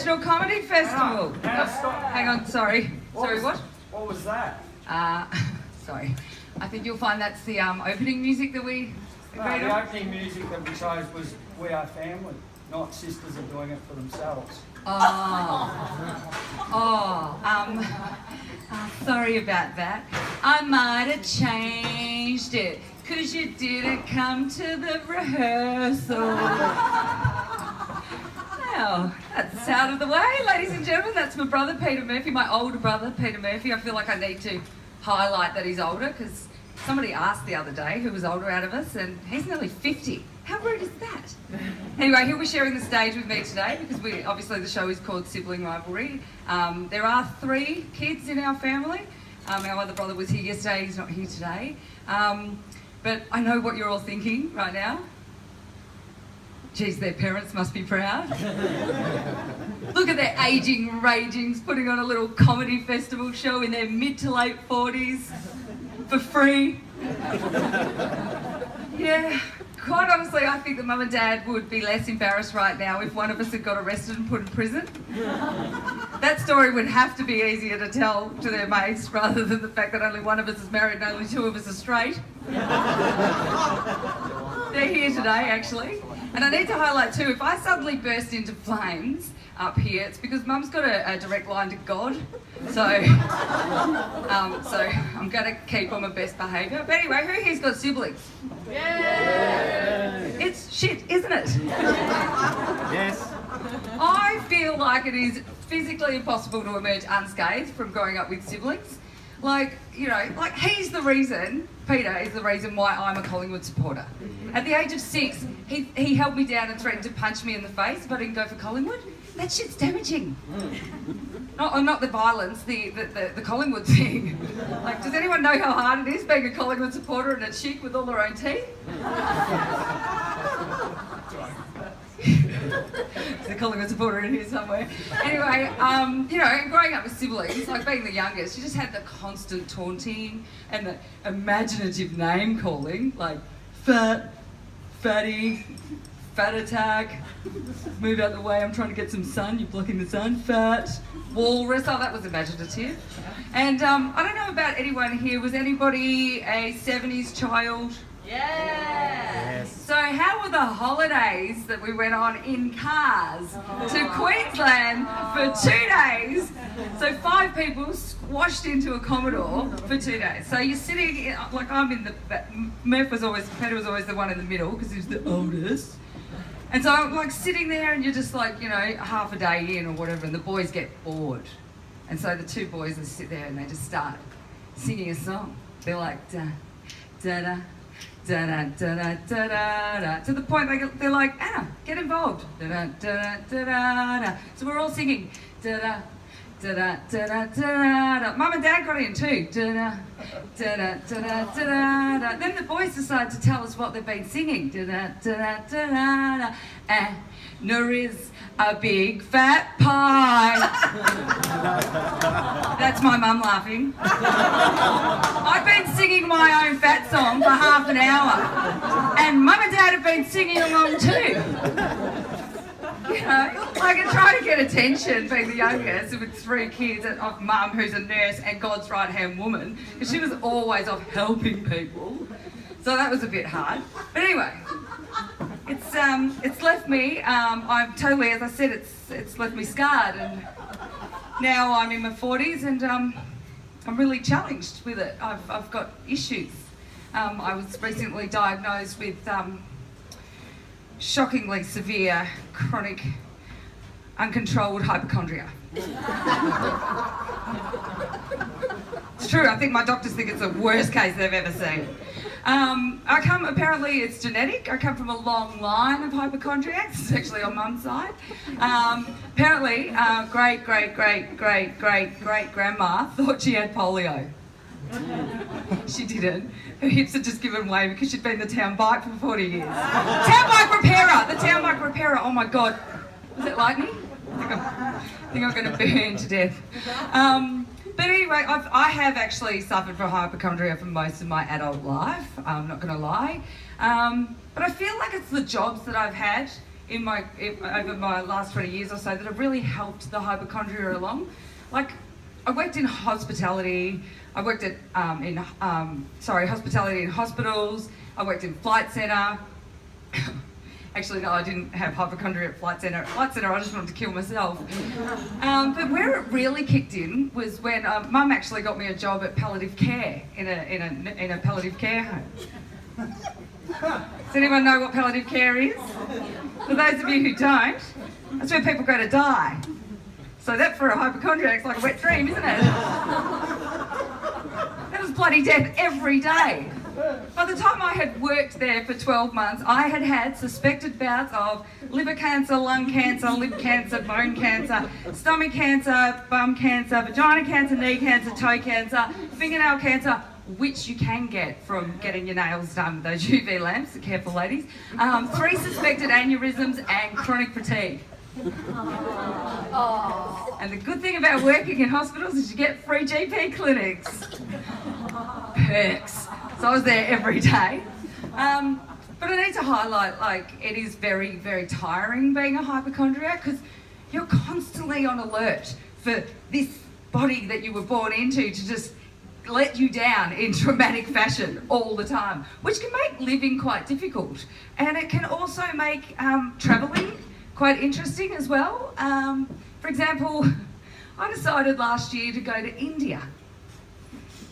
National Comedy Festival. Hang on, sorry. What? What was that? Sorry. I think you'll find that's the opening music that we agreed The on. opening music that we chose was We Are Family, not Sisters Are Doing It For Themselves. Sorry about that. I might have changed it, 'cause you didn't come to the rehearsal. Now, that's out of the way, ladies and gentlemen. That's my brother, Peter Murphy, my older brother, Peter Murphy. I feel like I need to highlight that he's older, because somebody asked the other day who was older out of us, and he's nearly 50. How rude is that? Anyway, he'll be sharing the stage with me today, because obviously the show is called Sibling Rivalry. There are 3 kids in our family. Our other brother was here yesterday, he's not here today. But I know what you're all thinking right now. Geez, their parents must be proud. Look at their aging ragings putting on a little comedy festival show in their mid to late 40s for free. Yeah, quite honestly, I think that Mum and Dad would be less embarrassed right now if one of us had got arrested and put in prison. That story would have to be easier to tell to their mates rather than the fact that only one of us is married and only 2 of us are straight. They're here today, actually. And I need to highlight too, if I suddenly burst into flames up here, it's because Mum's got a direct line to God. So I'm going to keep on my best behaviour. But anyway, who here's got siblings? Yay! It's shit, isn't it? Yes. I feel like it is physically impossible to emerge unscathed from growing up with siblings. Like, he's the reason, Peter is the reason why I'm a Collingwood supporter. At the age of 6, he held me down and threatened to punch me in the face if I didn't go for Collingwood. That shit's damaging. Not the violence, the Collingwood thing. Like, does anyone know how hard it is being a Collingwood supporter and a chick with all their own teeth? There's a Collingwood supporter in here somewhere. Anyway, growing up with siblings, like being the youngest, you just had the constant taunting and the imaginative name calling, like fat, fatty, fat attack, move out the way, I'm trying to get some sun, you're blocking the sun, fat, walrus, that was imaginative. And I don't know about anyone here, was anybody a 70s child? Yes. So how were the holidays that we went on in cars to Queensland for 2 days? So 5 people squashed into a Commodore for 2 days. So you're sitting, I'm in the back. Peter was always the one in the middle because he was the oldest. And so I'm sitting there and you're just half a day in or whatever, and the boys get bored. And so the 2 boys just sit there and they just start singing a song. They're like, da, da, da. Da, da, da, da, da, da, to the point they're like, Anna, get involved. Da, da, da, da, da, da. So we're all singing. Da, da, da, da, da, da, da, da. Mum and Dad got in too. Da, da, da, da, da, da, da, da. Then the boys decided to tell us what they've been singing. Da, da, da, da, da, da. Anna is a big fat pie. That's my mum laughing. I've been singing my own fat song for half an hour, and Mum and Dad have been singing along too. I try to get attention being the youngest with 3 kids of Mum, who's a nurse and God's right-hand woman, because she was always off helping people. So that was a bit hard. But anyway, it's left me. I'm totally, as I said, it's left me scarred, and now I'm in my 40s, and I'm really challenged with it. I've got issues. I was recently diagnosed with shockingly severe chronic uncontrolled hypochondria. It's true. I think my doctors think it's the worst case they've ever seen. Apparently it's genetic. I come from a long line of hypochondriacs. It's actually on Mum's side. Apparently, great-great-great-great-great-grandma thought she had polio. She didn't. Her hips had just given way because she'd been the town bike for 40 years. Town bike repairer! The town bike repairer. Oh my God. Was it lightning? I think I'm going to burn to death. But anyway, I have actually suffered from hypochondria for most of my adult life, I'm not going to lie. But I feel like it's the jobs that I've had over my last 20 years or so that have really helped the hypochondria along. Like, I worked in hospitality. I worked at hospitality in hospitals. I worked in Flight Centre. Actually, no, I didn't have hypochondria at Flight Centre. At Flight Centre, I just wanted to kill myself. But where it really kicked in was when Mum actually got me a job at palliative care in a palliative care home. Does anyone know what palliative care is? For those of you who don't, that's where people go to die. So that for a hypochondriac's like a wet dream, isn't it? That was bloody death every day. By the time I had worked there for 12 months, I had had suspected bouts of liver cancer, lung cancer, lip cancer, bone cancer, stomach cancer, bum cancer, vagina cancer, knee cancer, toe cancer, fingernail cancer, which you can get from getting your nails done with those UV lamps, so careful ladies, 3 suspected aneurysms and chronic fatigue. And the good thing about working in hospitals is you get free GP clinics. Perks. So I was there every day. But I need to highlight, like, it is very, very tiring being a hypochondriac because you're constantly on alert for this body that you were born into to just let you down in dramatic fashion all the time, which can make living quite difficult. And it can also make travelling quite interesting as well. For example, I decided last year to go to India.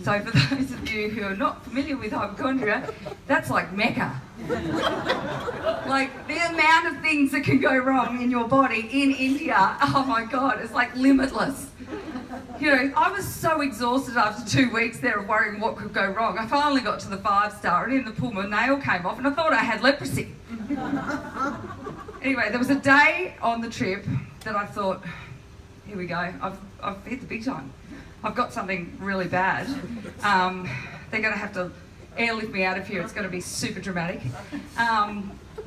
So for those of you who are not familiar with hypochondria, that's like Mecca. Like the amount of things that can go wrong in your body in India, oh my God, it's like limitless. You know, I was so exhausted after 2 weeks there of worrying what could go wrong. I finally got to the 5-star and in the pool my nail came off and I thought I had leprosy. Anyway, there was a day on the trip that I thought, here we go, I've hit the big time. I've got something really bad. They're going to have to airlift me out of here. It's going to be super dramatic.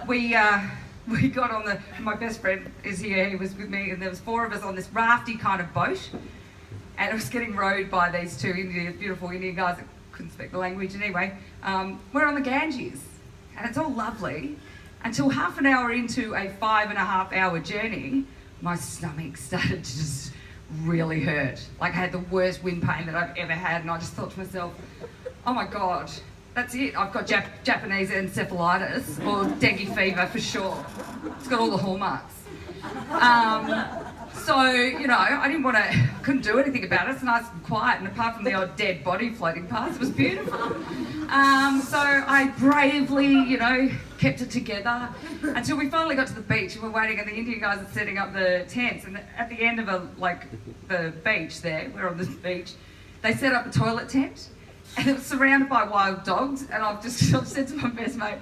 We got on my best friend is here, he was with me, and there was 4 of us on this rafty kind of boat. And it was getting rowed by these 2 beautiful Indian guys that couldn't speak the language. And anyway, we're on the Ganges, and it's all lovely. Until half an hour into a 5.5-hour journey, my stomach started to just really hurt. Like I had the worst wind pain that I've ever had, and I just thought to myself, oh my God, that's it. I've got Japanese encephalitis or dengue fever for sure. It's got all the hallmarks. So, you know, couldn't do anything about it. It's nice and quiet, and apart from the odd dead body floating past, it was beautiful. So I bravely, you know, kept it together until we finally got to the beach and we're waiting, and the Indian guys are setting up the tents, and at the end of the beach there, we're on this beach, they set up a toilet tent, and it was surrounded by wild dogs, and I've said to my best mate,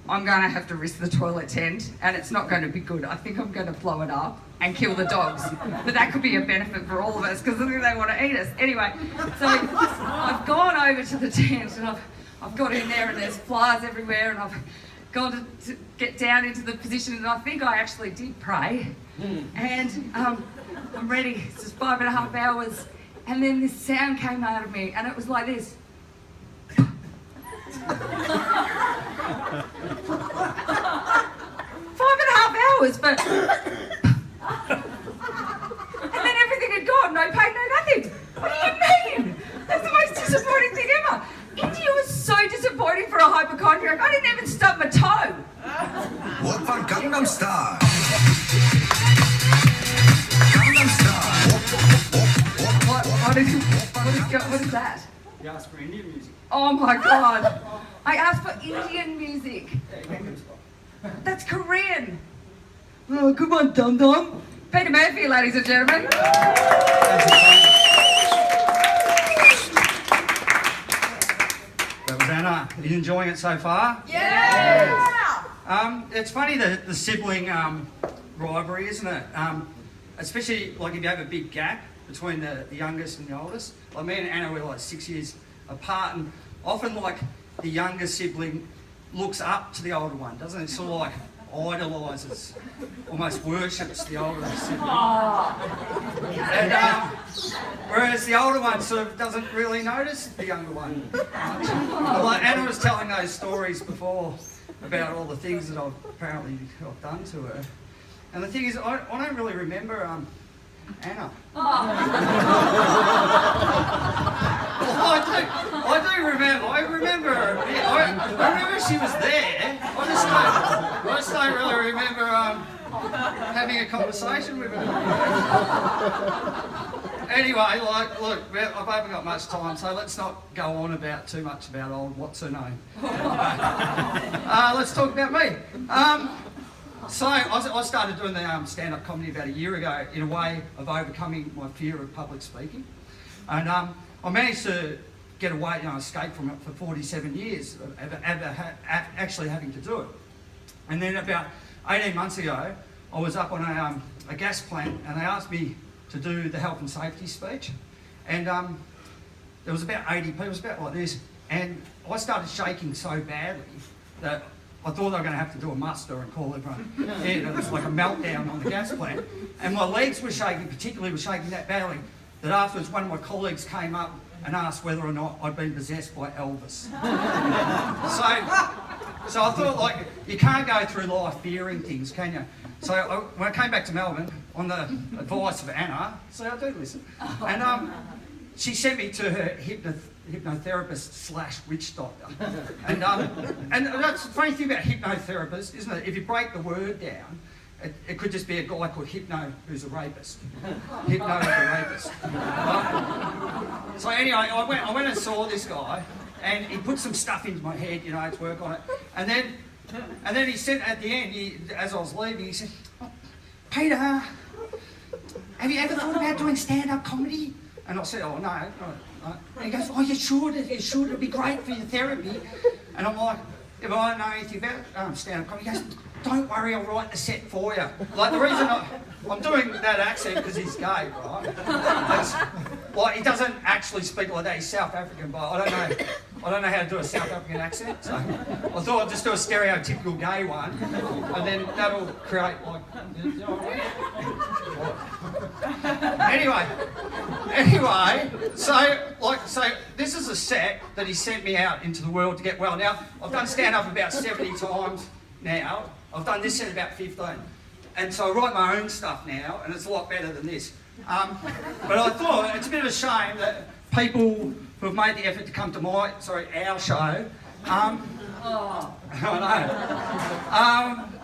I'm going to have to risk the toilet tent, and it's not going to be good. I think I'm going to blow it up and kill the dogs. But that could be a benefit for all of us, because I think they want to eat us. Anyway, so I've gone over to the tent, and I've got in there, and there's flies everywhere, and I've gone to get down into the position, and I think I actually did pray. And I'm ready. It's just 5.5 hours. And then this sound came out of me, and it was like this. 5.5 hours, but and then everything had gone, no pain, no nothing. What do you mean? That's the most disappointing thing ever. India was so disappointing for a hypochondriac. I didn't even stub my toe. What for Gangnam Style? Gangnam Style. What is that? You asked for Indian music. Oh my God. I asked for Indian music. That's Korean. Oh, come on, dum-dum. Peter Murphy, ladies and gentlemen. That was Anna. Are you enjoying it so far? Yeah. It's funny the sibling rivalry, isn't it? Especially like if you have a big gap between the youngest and the oldest. Like me and Anna were like 6 years apart, and often like the younger sibling looks up to the older one, doesn't it? Sort of like idolises, almost worships the older sibling. And, whereas the older one sort of doesn't really notice the younger one much. Like Anna was telling those stories before about all the things that I've done to her. And the thing is, I don't really remember Anna. Well, I do remember. I remember she was there. I just don't really remember having a conversation with her. Anyway, look, I've only got much time, so let's not go on about too much about old what's her name. Let's talk about me. So I started doing the stand-up comedy about a year ago in a way of overcoming my fear of public speaking, and I managed to get away, escape from it for 47 years, actually having to do it. And then about 18 months ago, I was up on a gas plant, and they asked me to do the health and safety speech, and there was about 80 people, it was about like this, and I started shaking so badly that I thought they were going to have to do a muster and call everyone in. It was like a meltdown on the gas plant. And my legs were shaking, particularly were shaking that badly, that afterwards one of my colleagues came up and asked whether or not I'd been possessed by Elvis. So I thought, like, you can't go through life fearing things, can you? So when I came back to Melbourne, on the advice of Anna, so I do listen, and she sent me to her hypnotherapist / witch doctor. And that's the funny thing about hypnotherapist, isn't it? If you break the word down, it could just be a guy called Hypno who's a rapist. Hypno is a rapist. So anyway, I went and saw this guy, and he put some stuff into my head, to work on it. And then he said at the end, as I was leaving, he said, "Oh, Peter, have you ever thought about doing stand-up comedy?" And I said, "Oh, no. And he goes, "Oh, you should. It'll be great for your therapy." And I'm like, "If I don't know anything about stand-up comedy," he goes, "Don't worry, I'll write the set for you." Like, the reason I'm doing that accent because he's gay, right? Like, he doesn't actually speak like that. He's South African, but I don't know how to do a South African accent. So I thought I'd just do a stereotypical gay one, and then that'll create like, Anyway, so this is a set that he sent me out into the world to get well. Now, I've done stand-up about 70 times now. I've done this set about 15. And so I write my own stuff now, and it's a lot better than this. But I thought it's a bit of a shame that people who have made the effort to come to our show,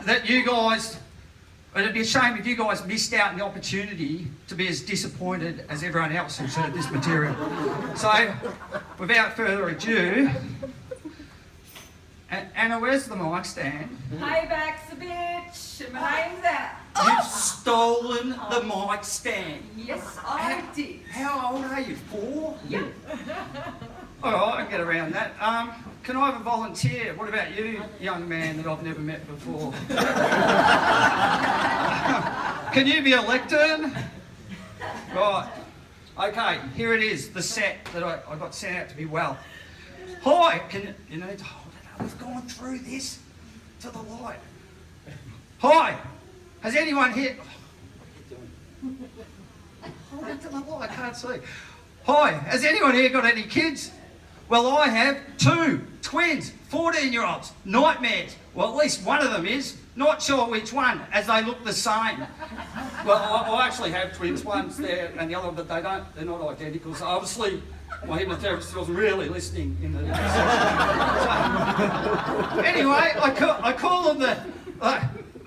that you guys, it'd be a shame if you guys missed out on the opportunity to be as disappointed as everyone else who's heard this material. So, without further ado, Anna, where's the mic stand? Payback's a bitch. My name's Anna. You've stolen the mic stand. Yes, I did. How old are you? 4? Yeah. All right, I can get around that. Can I have a volunteer? What about you, young man that I've never met before? Can you be a lectern? Right. Okay, here it is, the set that I got sent out to be well. Hi, you need to hold it up. We've gone through this to the light. Hi, has anyone here... Hold it to the light, I can't see. Hi, has anyone here got any kids? Well, I have 2 twins, 14-year-olds, nightmares. Well, at least one of them is. Not sure which one, as they look the same. Well, I actually have twins. One's there and the other one, but they're not identical. So obviously, my hypnotherapist wasn't really listening in the session. So, anyway, I call them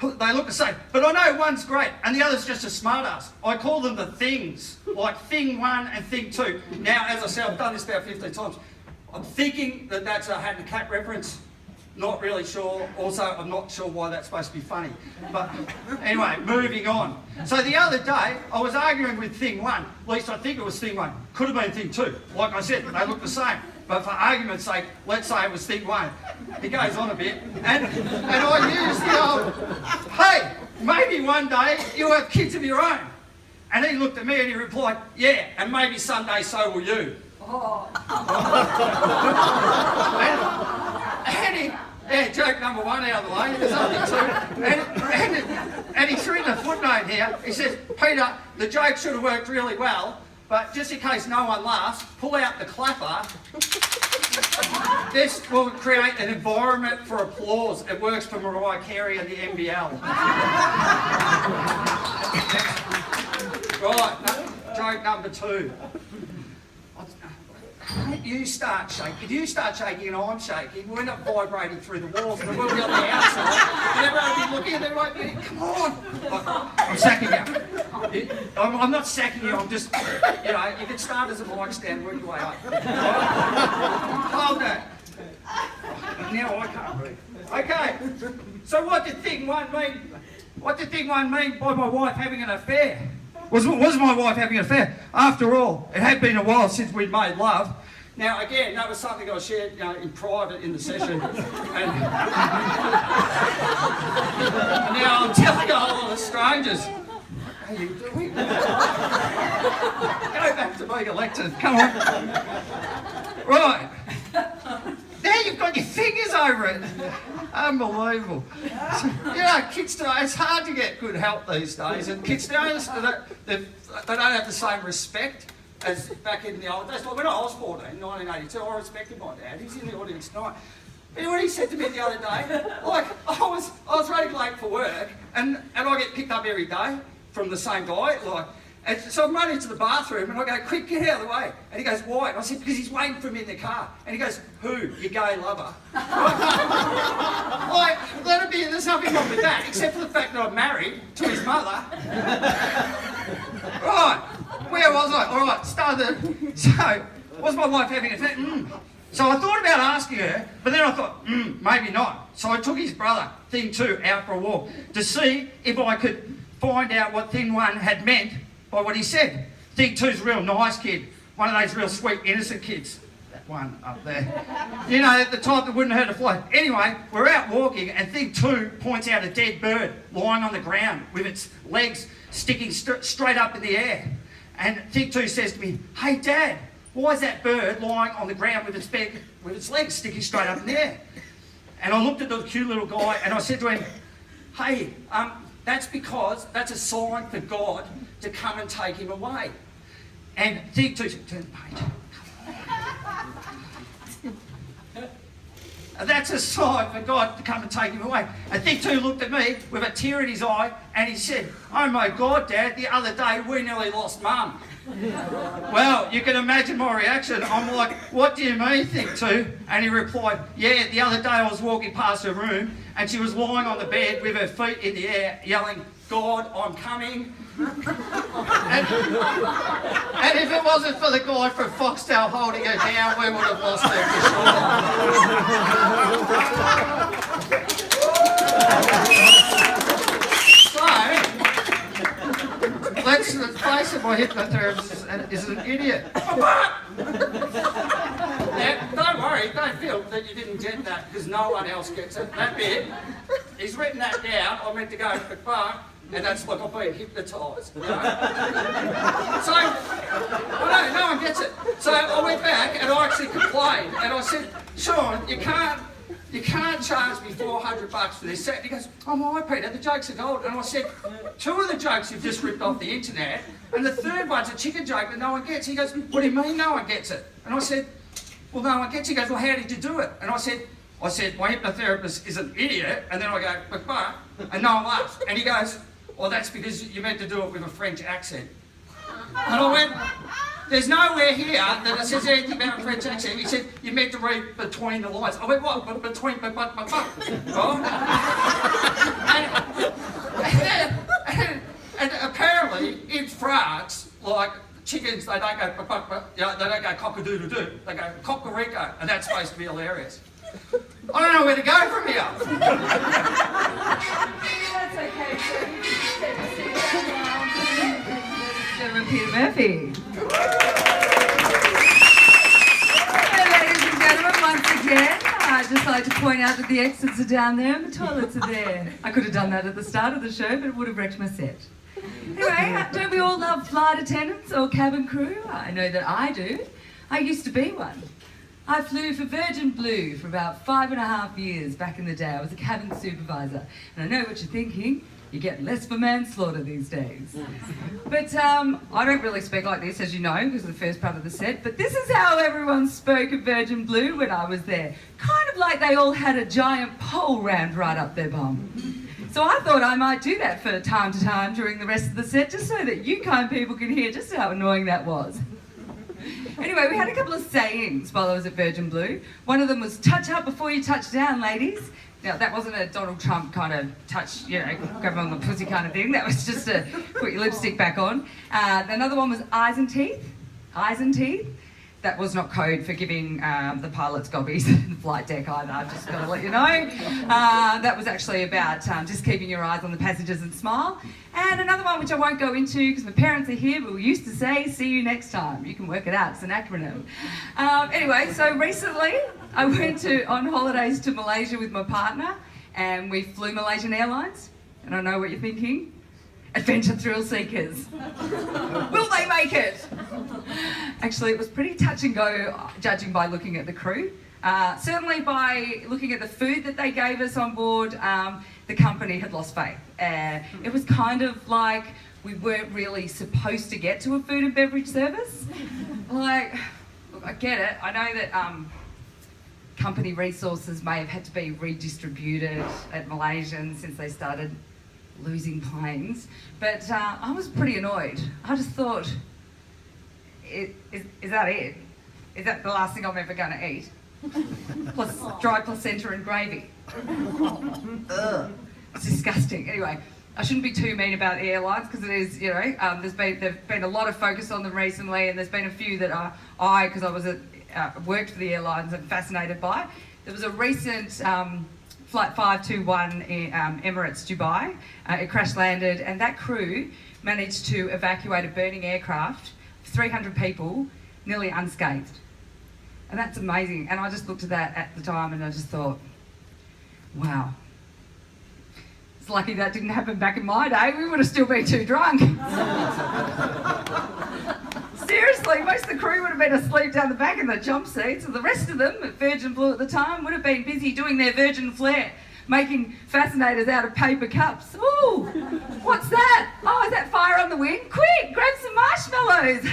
they look the same. But I know one's great and the other's just a smartass. I call them the things, like thing 1 and thing 2. Now, as I said, I've done this about 15 times. I'm thinking that that's a Hat and Cat reference. Not really sure. Also, I'm not sure why that's supposed to be funny. But anyway, moving on. So the other day, I was arguing with thing 1. At least I think it was thing 1. Could have been thing 2. Like I said, they look the same. But for argument's sake, let's say it was thing 1. He goes on a bit. And I used the old, hey, maybe one day you'll have kids of your own. And he looked at me and he replied, yeah, and maybe someday so will you. Oh. Yeah, joke number 1 out of the way. There's only 2. And he's written a footnote here. He says, Peter, the joke should have worked really well, But just in case no one laughs, pull out the clapper. This will create an environment for applause. It works for Mariah Carey and the NBL. Right, joke number 2. You start shaking. If you start shaking and I'm shaking, we'll end up vibrating through the walls and we'll be on the outside. And everyone will be looking and they're like, come on. I'm sacking you. I'm not sacking you, I'm just, you can start as a mic stand, work your way up. Hold that. Now I can't breathe. Okay, so what did thing one mean? What did thing one mean by my wife having an affair? Was my wife having an affair? After all, it had been a while since we'd made love. Now, again, that was something I shared in private in the session. And now I'm telling a whole lot of strangers. How you doing? Go back to being elected. Come on. Right. Now you've got your fingers over it. Unbelievable. So, kids today, it's hard to get good help these days, and kids today, they don't have the same respect as back in the old days. Like when I was 14, in 1982, I respected my dad. He's in the audience tonight. You know what he said to me the other day? Like, I was running late for work, and I get picked up every day from the same guy, and so I'm running to the bathroom and I go, quick, get out of the way. And he goes, why? And I said, because he's waiting for me in the car. And he goes, who? Your gay lover. There's nothing wrong with that, except for the fact that I'm married to his mother. Right, where was I? All right, so, was my wife having a affair? So I thought about asking her, but then I thought, maybe not. So I took his brother, thing 2, out for a walk to see if I could find out what thing 1 had meant by what he said. Thing 2's a real nice kid, one of those real sweet, innocent kids. That one up there. The type that wouldn't hurt a fly. Anyway, we're out walking and thing 2 points out a dead bird lying on the ground with its legs sticking straight up in the air. And thing 2 says to me, hey Dad, why is that bird lying on the ground with its legs sticking straight up in the air? And I looked at the cute little guy and I said to him, hey, that's because that's a sign for God to come and take him away. And thing 2 said, turn the page. That's a sign for God to come and take him away. And thing 2 looked at me with a tear in his eye and he said, oh my God, Dad, the other day we nearly lost Mum. Well, you can imagine my reaction. I'm like, what do you mean, thing 2? And he replied, yeah, the other day I was walking past her room and she was lying on the bed with her feet in the air yelling, God, I'm coming. and if it wasn't for the guy from Foxtel holding her down, we would have lost her for sure. So, let's face it, my hypnotherapist is an idiot. Now, don't worry, don't feel that you didn't get that because no one else gets it. That bit, he's written that down. I meant to go, but and that's like I've been hypnotised. So, no one gets it. So I went back and I actually complained and I said, Sean, you can't charge me $400 for this set. And he goes, oh my Peter, the jokes are gold. And I said, 2 of the jokes you've just ripped off the internet, and the 3rd one's a chicken joke that no one gets. He goes, what do you mean no one gets it? And I said, well, no one gets it. He goes, well, how did you do it? And I said, my hypnotherapist is an idiot. And then I go, but, and no one laughs. And he goes, well, that's because you meant to do it with a French accent. And I went, there's nowhere here that it says anything about a French accent. He said, you meant to read between the lines. I went, what? Between, but. And apparently, in France, like, chickens, they don't go, they don't go cock-a-doodle-doo. They go cock-a-rico, and that's supposed to be hilarious. I don't know where to go from here. That's okay, so you can take a seat down. Peter Murphy. Hello, ladies and gentlemen, once again, I'd just like to point out that the exits are down there and the toilets are there. I could have done that at the start of the show, but it would have wrecked my set. Anyway, don't we all love flight attendants or cabin crew? I know that I do. I used to be one. I flew for Virgin Blue for about 5.5 years back in the day. I was a cabin supervisor. And I know what you're thinking. You get less for manslaughter these days. But I don't really speak like this, as you know, because of the first part of the set, but this is how everyone spoke of Virgin Blue when I was there. Kind of like they all had a giant pole rammed right up their bum. So I thought I might do that for time to time during the rest of the set, just so that you kind people can hear just how annoying that was. Anyway, we had a couple of sayings while I was at Virgin Blue. One of them was, touch up before you touch down, ladies. Now, that wasn't a Donald Trump kind of touch, you know, grab on the pussy kind of thing. That was just a put your lipstick back on. Another one was eyes and teeth. Eyes and teeth. That was not code for giving the pilots gobbies in the flight deck either, I've just got to let you know. That was actually about just keeping your eyes on the passengers and smile. And another one which I won't go into because my parents are here, but we used to say, see you next time. You can work it out, it's an acronym. Anyway, so recently I went on holidays to Malaysia with my partner and we flew Malaysian Airlines. And I know what you're thinking. Adventure thrill seekers. Will they make it? Actually, it was pretty touch and go, judging by looking at the crew. Certainly by looking at the food that they gave us on board, the company had lost faith. It was kind of like we weren't really supposed to get to a food and beverage service. Like, look, I get it. I know that company resources may have had to be redistributed at Malaysian since they started losing planes, but I was pretty annoyed. I just thought, is that it? Is that the last thing I'm ever going to eat? Plus dry placenta and gravy. Ugh, it's disgusting. Anyway, I shouldn't be too mean about the airlines because it is, you know, there's been a lot of focus on them recently, and there's been a few that because I was worked for the airlines, I'm fascinated by. There was a recent Flight 521 in Emirates, Dubai. It crash landed and that crew managed to evacuate a burning aircraft, 300 people, nearly unscathed. And that's amazing. And I just looked at that at the time and I just thought, wow. It's lucky that didn't happen back in my day. We would have still been too drunk. Seriously, most of the crew would have been asleep down the back in the jump seats, and the rest of them at Virgin Blue at the time would have been busy doing their Virgin Flair, making fascinators out of paper cups. Ooh, what's that? Oh, is that fire on the wing? Quick, grab some marshmallows.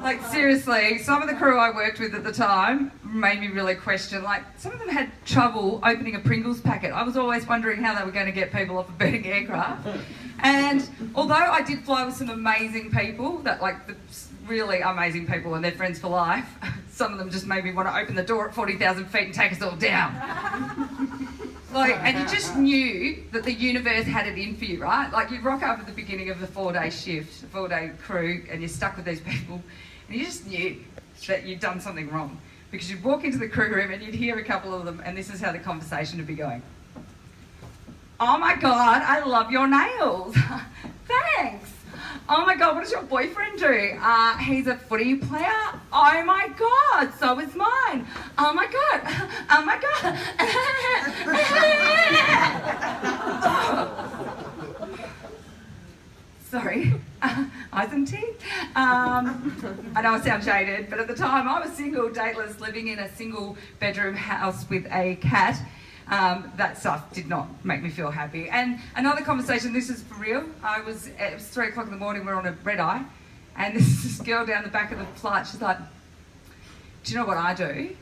Like, seriously, some of the crew I worked with at the time made me really question, like, some of them had trouble opening a Pringles packet. I was always wondering how they were going to get people off a burning aircraft. And although I did fly with some amazing people, really amazing people and they're friends for life, some of them just made me want to open the door at 40,000 feet and take us all down. And you just knew that the universe had it in for you, right? Like, you'd rock up at the beginning of the 4-day shift, a 4-day crew, and you're stuck with these people, and you just knew that you'd done something wrong. Because you'd walk into the crew room and you'd hear a couple of them, and this is how the conversation would be going. Oh my God, I love your nails. Thanks. Oh my God, what does your boyfriend do? He's a footy player. Oh my God, so is mine. Oh my God, oh my God. Sorry, eyes and teeth. I know I sound jaded, but at the time I was single, dateless, living in a single bedroom house with a cat. That stuff did not make me feel happy. And another conversation, this is for real. It was 3 o'clock in the morning, we're on a red eye, and this girl down the back of the flight, she's like, do you know what I do? It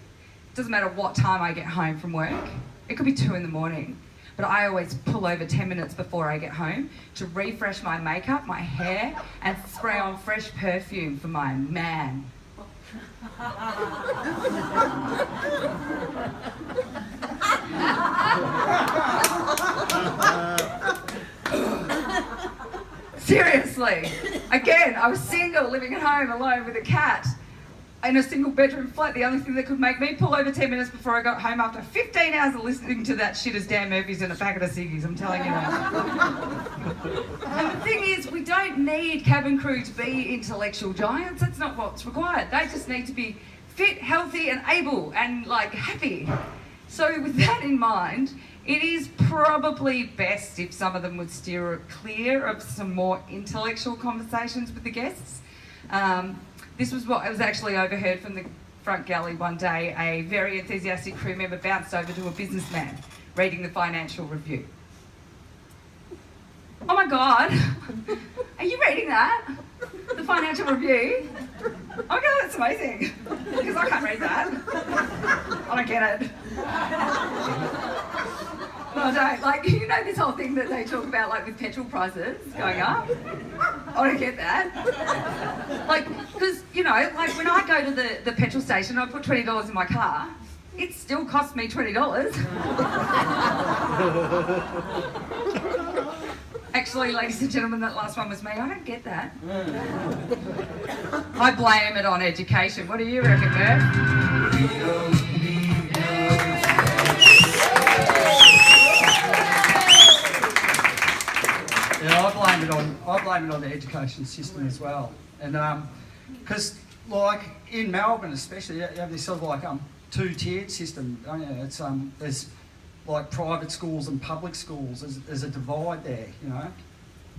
doesn't matter what time I get home from work. It could be 2 in the morning, but I always pull over 10 minutes before I get home to refresh my makeup, my hair, and spray on fresh perfume for my man. Seriously, again, I was single, living at home alone with a cat in a single bedroom flat. The only thing that could make me pull over 10 minutes before I got home after 15 hours of listening to that shit as Dan Murphy's in a packet of ciggies, I'm telling you now. And the thing is, we don't need cabin crew to be intellectual giants. That's not what's required. They just need to be fit, healthy and able and happy. So with that in mind, it is probably best if some of them would steer clear of some more intellectual conversations with the guests. This was what I was actually overheard from the front galley one day. A very enthusiastic crew member bounced over to a businessman reading the financial review. Oh my God. Are you reading that? The Financial Review? Oh my God, that's amazing. Because I can't read that. I don't get it. No, I don't. Like, you know this whole thing that they talk about, like, with petrol prices going up? I don't get that. Like, because, you know, like, when I go to the petrol station, I put $20 in my car, it still costs me $20. Actually, ladies and gentlemen, that last one was me. I don't get that. I blame it on education. What do you reckon, Murph? Yeah, I blame it on the education system as well, and because like in Melbourne especially, you have this sort of like two-tiered system, don't you? It's there's like private schools and public schools. There's a divide there, you know.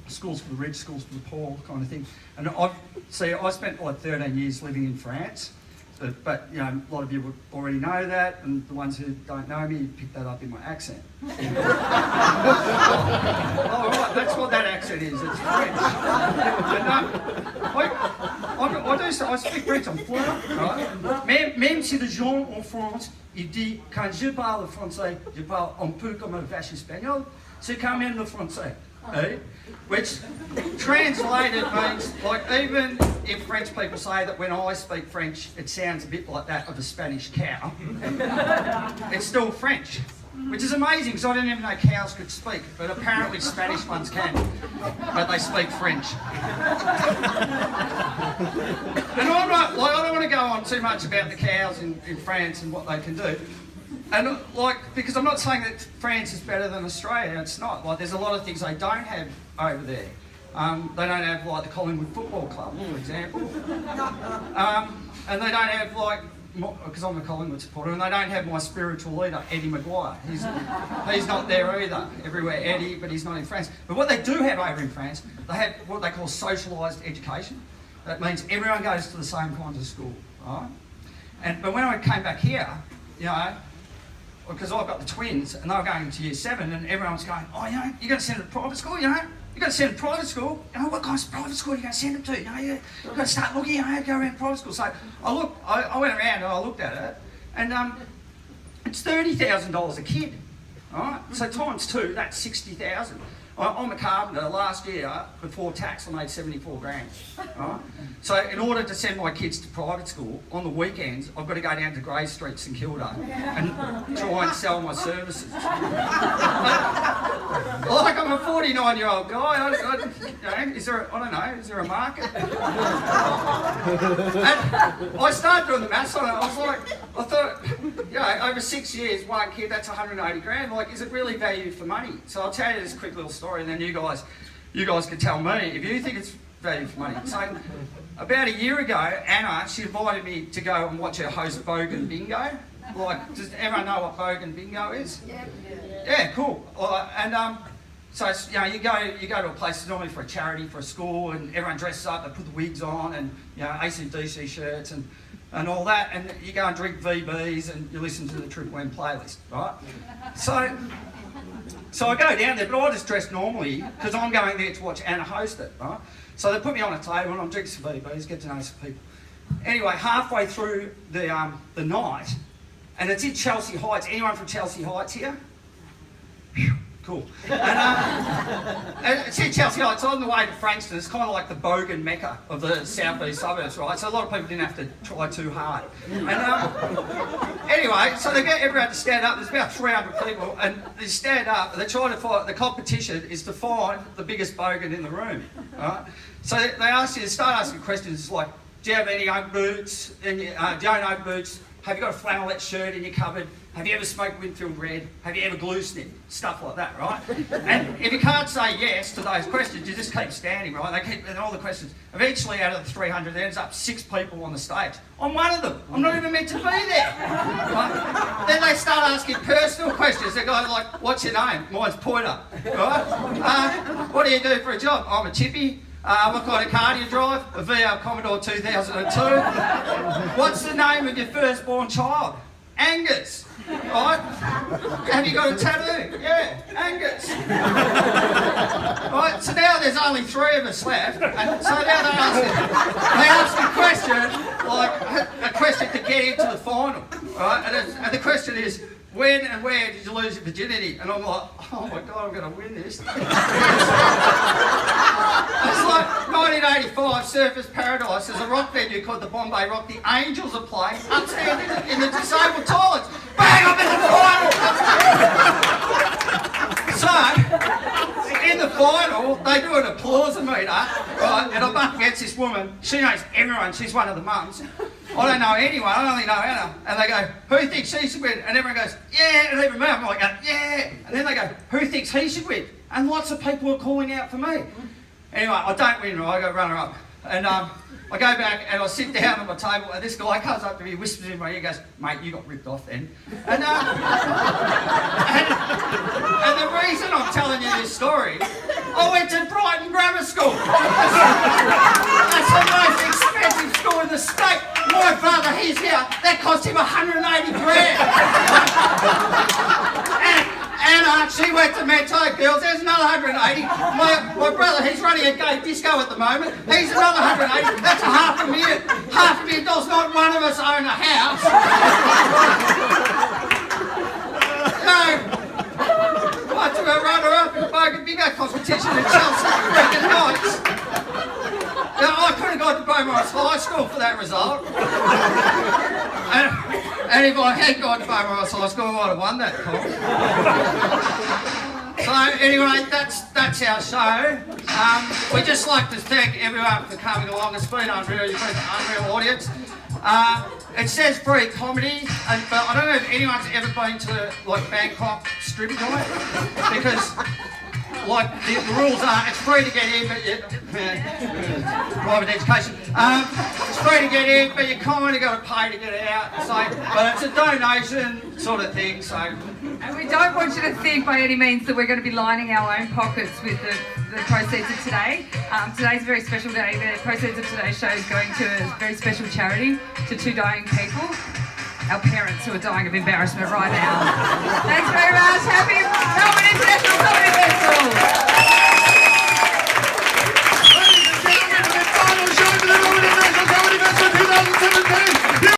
Schools for the rich, schools for the poor, kind of thing. And I spent like 13 years living in France. But you know, a lot of you would already know that, and the ones who don't know me pick that up in my accent. Oh, right, that's what that accent is. It's French. I speak French. I'm fluent. Right? Même si les gens en France, ils disent quand je parle français, je parle un peu comme un vache espagnol, c'est quand même le français. Eh? Which translated means, like, even if French people say that when I speak French it sounds a bit like that of a Spanish cow, it's still French, which is amazing because I didn't even know cows could speak, but apparently Spanish ones can, but they speak French. And I'm not, like, I don't want to go on too much about the cows in France and what they can do. And like, because I'm not saying that France is better than Australia, it's not. Like, there's a lot of things they don't have over there. They don't have like the Collingwood Football Club, for example. And they don't have like, because I'm a Collingwood supporter, and they don't have my spiritual leader, Eddie Maguire. He's not there either. Everywhere Eddie, but he's not in France. But what they do have over in France, they have what they call socialised education. That means everyone goes to the same kinds of school, right? But when I came back here, you know, because I've got the twins and they were going to year 7 and everyone's going, oh, you know, you're going to send them to private school, you know? You've got to send them to private school. You know, what kind of private school are you going to send them to? You know, you've got to start looking, you know, go around private school. So I went around and I looked at it and it's $30,000 a kid, all right? So times 2, that's 60,000. I'm a carpenter. Last year, before tax, I made 74 grand. Right? So in order to send my kids to private school, on the weekends, I've got to go down to Grey Street, St Kilda, and try and sell my services. Like, I'm a 49-year-old guy. You know, is there a market? And I started doing the maths on it. I thought, you know, over 6 years, one kid, that's 180 grand. Like, is it really value for money? So I'll tell you this quick little story, and then you guys can tell me if you think it's value for money. So about a year ago, Anna, she invited me to go and watch her host Bogan Bingo. Like, does everyone know what Bogan Bingo is? Yeah, cool. So it's, you know, you go to a place, it's normally for a charity, for a school, and everyone dresses up, they put the wigs on, and you know, AC/DC shirts and all that, and you go and drink VBs and you listen to the Triple M playlist, right? So I go down there, but I just dress normally because I'm going there to watch Anna host it, right? So they put me on a table and I'm drinking some VBs, get to know some people. Anyway, halfway through the night, and it's in Chelsea Heights. Anyone from Chelsea Heights here? Whew, cool. And it's in Chelsea Heights. On the way to Frankston, it's kind of like the Bogan Mecca of the southeast suburbs, right? So a lot of people didn't have to try too hard. And anyway, so they get everyone to stand up. There's about 300 people, and they stand up. And they try to find. The competition is to find the biggest bogan in the room, right? So they start asking questions like, "Do you have any oak boots? And do you own oak boots? Have you got a flannelette shirt in your cupboard? Have you ever smoked Winfield Red? Have you ever glue snipped?" Stuff like that, right? And if you can't say yes to those questions, you just keep standing, right? They keep, and all the questions. Eventually, out of the 300, there ends up 6 people on the stage. I'm one of them. I'm not even meant to be there. Right? Then they start asking personal questions. They go like, "What's your name?" "Mine's Pointer." Right? "What do you do for a job?" "I'm a chippy." "What kind of car do you drive?" "A VL Commodore 2002. "What's the name of your firstborn child?" Angus, right? Have you got a tattoo? Yeah, Angus. Right, so now there's only 3 of us left, and so now they ask a question, like a question to get into the final, right? And the question is, when and where did you lose your virginity? And I'm like, oh my God, I'm going to win this. It's like 1985 Surfers Paradise. There's a rock venue called the Bombay Rock. The Angels are playing upstairs in the disabled toilets. Bang, I'm in the final! So, in the final, they do an applause meter, right? And I'm up against this woman. She knows everyone. She's one of the mums. I don't know anyone, I only know Anna. And they go, who thinks she should win? And everyone goes, yeah, and even me, I'm like, yeah. And then they go, who thinks he should win? And lots of people are calling out for me. Anyway, I don't win, right? I go runner up. And I go back and I sit down at my table and this guy comes up to me, whispers in my ear, goes, mate, you got ripped off then. And the reason I'm telling you this story, I went to Brighton Grammar School. That's the most expensive school in the state. My brother, he's here, that cost him 180 grand. Anna, she went to Mento Girls, there's another 180. My brother, he's running a gay disco at the moment, he's another 180. That's $500,000. $500,000, not one of us own a house. No. I took a runner-up in the Bogan Bingo competition in Chelsea, Regan Heights. I could have gone to Beaumaris High School for that result. And if I had gone to Beaumaris High School, I might have won that comp. So anyway, that's our show. We'd just like to thank everyone for coming along. It's been unreal. You've been an unreal audience. It says free comedy, but I don't know if anyone's ever been to like Bangkok strip joint, because like the rules are it's free to get in, but private education. It's free to get in, but you kind of got to pay to get out. So, but it's a donation sort of thing. So, and we don't want you to think by any means that we're going to be lining our own pockets with the proceeds of today. Today's a very special day. The proceeds of today's show is going to a very special charity to 2 dying people. Our parents who are dying of embarrassment right now. Thanks very much. Happy Melbourne International Comedy